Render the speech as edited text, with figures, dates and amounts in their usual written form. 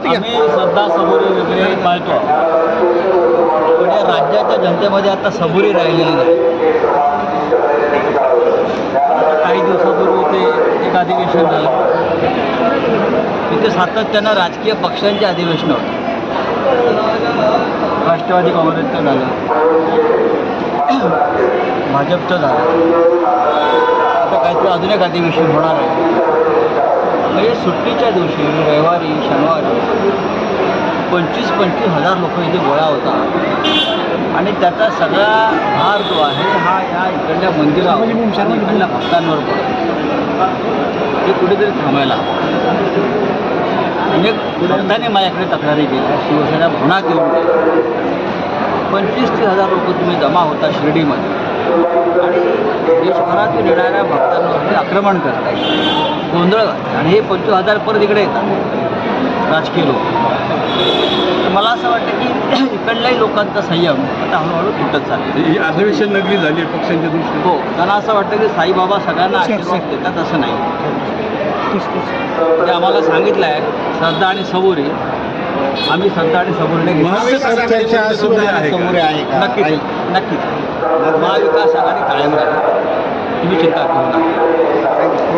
आम्ही श्रद्धा सबुरी वगैरे पाळतो, पण या राज्याच्या जनतेमध्ये आता सबुरी राहिलेली नाही. काही दिवसापूर्वी इथे एक अधिवेशन झालं. इथे सातत्यानं राजकीय पक्षांची अधिवेशनं होती. राष्ट्रवादी काँग्रेसचं झालं, भाजपचं झालं, आता काहीतरी अजून एक अधिवेशन होणार आहे. म्हणजे सुट्टीच्या दिवशी रविवारी शनिवारी 25,000 लोक इथे गोळा होतात आणि त्याचा सगळा भार जो आहे हा या इकडल्या मंदिरावर आणि इकडल्या भक्तांवर पडतो. हे कुठेतरी थांबायला अनेक भक्तांनी माझ्याकडे तक्रारी केल्या, शिवसेना भवनात येऊन गेल्या. 25,000 लोक तुम्ही जमा होता शिर्डीमध्ये आणि देशभरातून येणाऱ्या भक्तांवर आक्रमण करताय, गोंधळ घालताय आणि हे 25,000 परत इकडे येतात राजकीय लोक. मला असं वाटतं की इकडल्याही लोकांचा संयम आता हळूहळू तुटत चालले. ही अधिवेशन नगरी झाली आहे पक्षांच्या दृष्टीने. हो, त्यांना असं वाटतं की साईबाबा सगळ्यांना आशीर्वाद देतात, असं नाही. ते आम्हाला सांगितलं आहे श्रद्धा आणि सबुरी, आम्ही श्रद्धा आणि सबुरीने महाविकास आघाडीमध्ये सुद्धा आहे का? नक्कीच नक्कीच महाविकास आघाडी कायम राहील, तुम्ही चिंता करू नका.